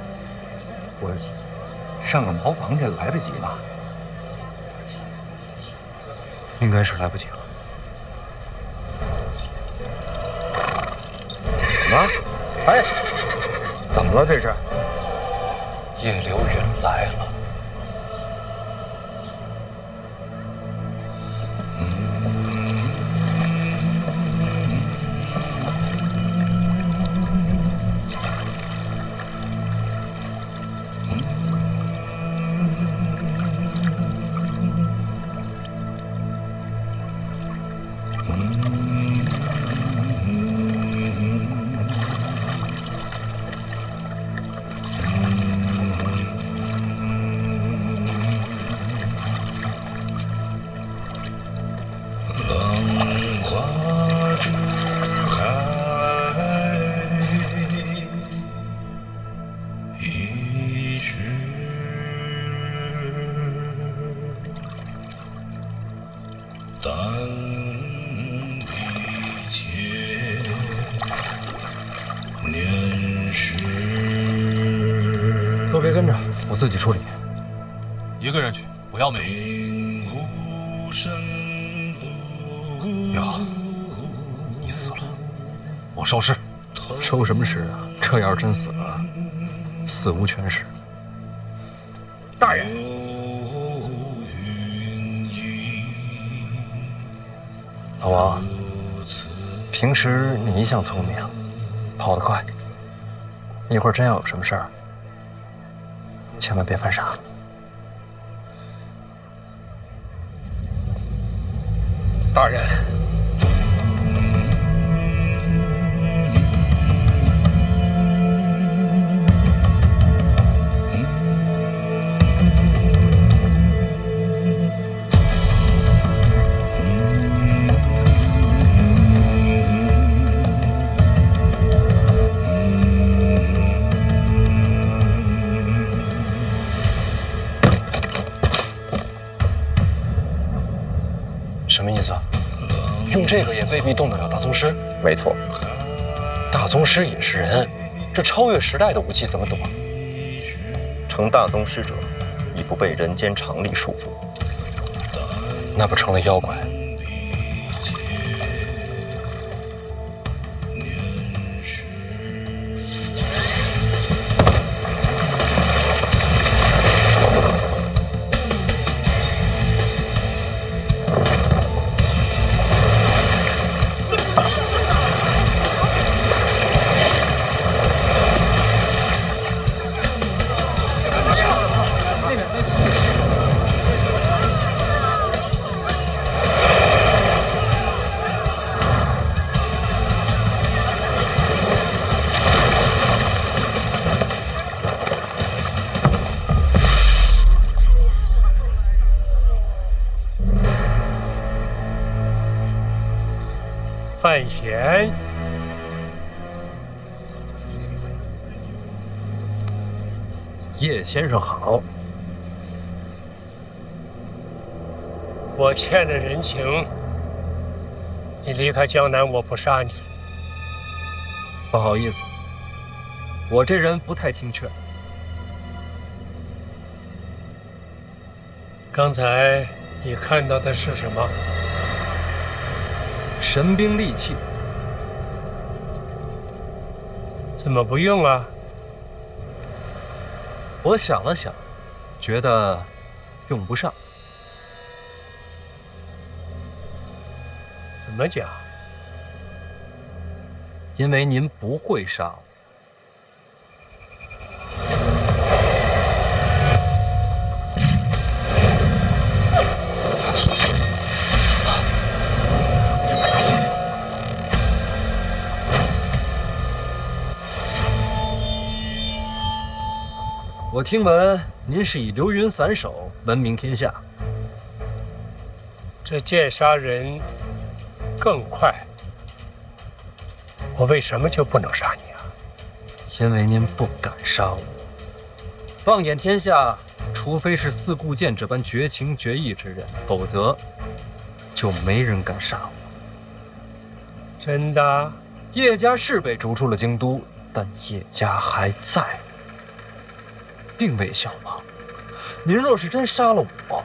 我上个茅房去来得及吗？应该是来不及了。怎么？哎，怎么了？这是？叶流云来了。都别跟着，我自己处理。一个人去，不要命。也好，你死了，我收尸。收什么尸啊？这要是真死了，死无全尸。大人，老王，平时你一向聪明，跑得快。一会儿真要有什么事儿，千万别犯傻。大人，什么意思啊？用这个也未必动得了大宗师。没错，大宗师也是人，这超越时代的武器怎么躲？成大宗师者，已不被人间常理束缚，那不成了妖怪？范闲。叶先生好。我欠了人情，你离开江南，我不杀你。不好意思，我这人不太听劝。刚才你看到的是什么？神兵利器。怎么不用啊？我想了想，觉得用不上。怎么讲？因为您不会杀我。我听闻您是以流云散手闻名天下。这剑杀人更快，我为什么就不能杀你啊？因为您不敢杀我。放眼天下，除非是四顾剑这般绝情绝义之人，否则就没人敢杀我。真的？叶家是被逐出了京都，但叶家还在，并未消亡。您若是真杀了我，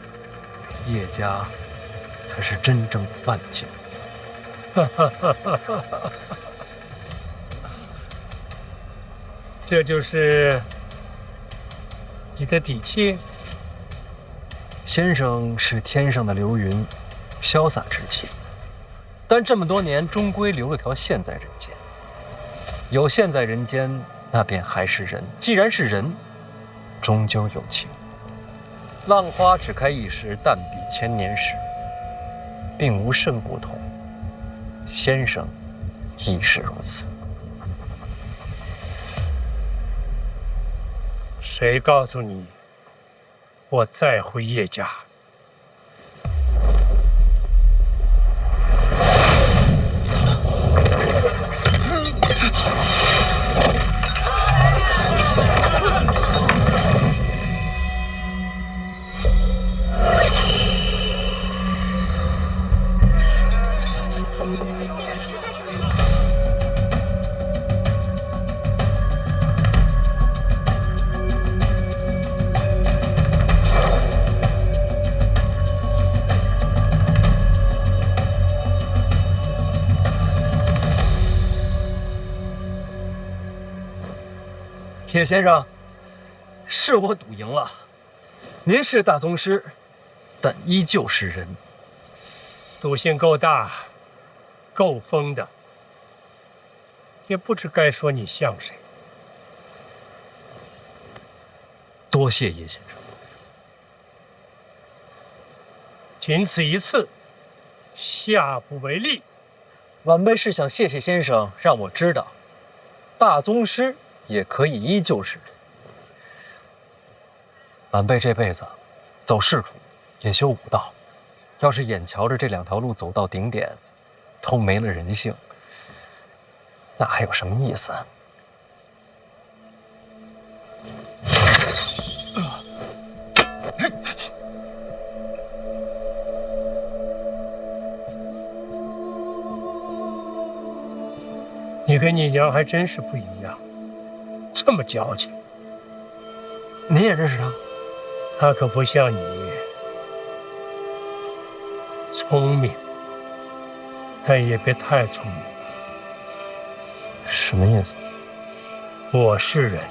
叶家才是真正万幸。这就是你的底气。先生是天上的流云，潇洒之气，但这么多年终归留了条线在人间。有线在人间，那便还是人。既然是人，终究有情。浪花只开一时，但比千年时，并无甚不同。先生亦是如此。谁告诉你我在乎叶家？叶先生，是我赌赢了。您是大宗师，但依旧是人。赌性够大，够疯的，也不知该说你像谁。多谢叶先生，仅此一次，下不为例。晚辈是想谢谢先生，让我知道，大宗师也可以依旧是人。晚辈这辈子走仕途，也修武道，要是眼瞧着这两条路走到顶点，都没了人性，那还有什么意思啊？你跟你娘还真是不一样，这么矫情。您也认识她？她可不像你聪明，但也别太聪明。什么意思？我是人，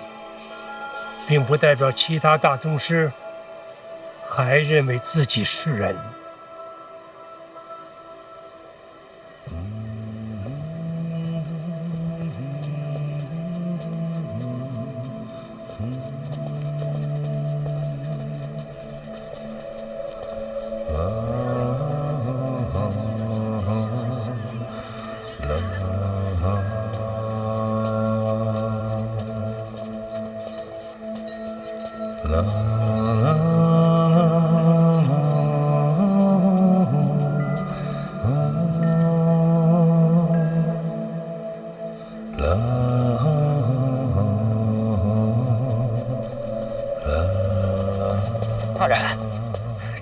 并不代表其他大宗师还认为自己是人。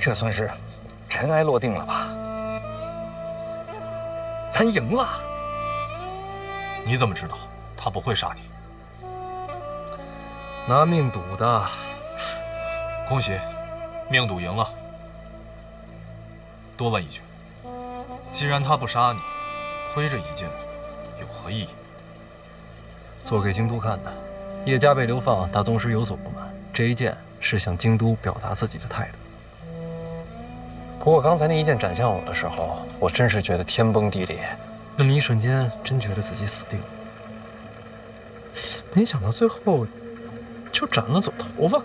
这算是尘埃落定了吧？咱赢了。你怎么知道他不会杀你？拿命赌的。恭喜，命赌赢了。多问一句，既然他不杀你，挥这一剑有何意义？做给京都看的。叶家被流放，大宗师有所不满，这一剑是向京都表达自己的态度。不过刚才那一剑斩向我的时候，我真是觉得天崩地裂，那么一瞬间，真觉得自己死定了。没想到最后就斩了走头发。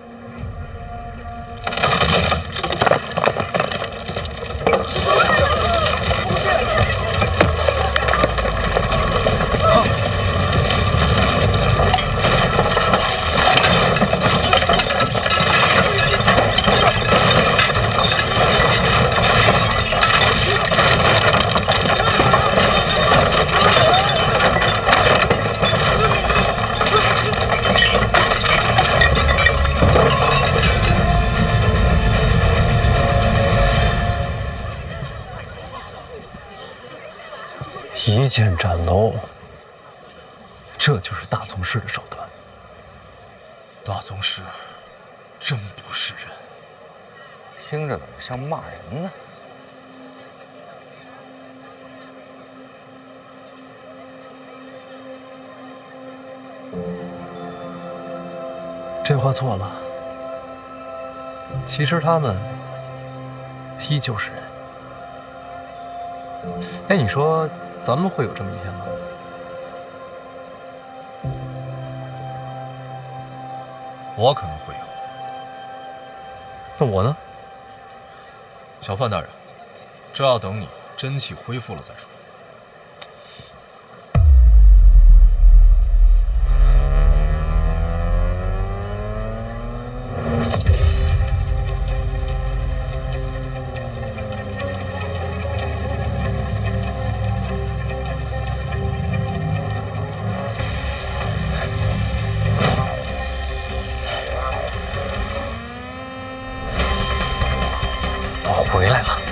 一剑斩楼，这就是大宗师的手段。大宗师真不是人，听着怎么像骂人呢？这话错了。其实他们依旧是人。哎，你说咱们会有这么一天吗？我可能会有。那我呢？小范大人，这要等你真气恢复了再说。我回来了。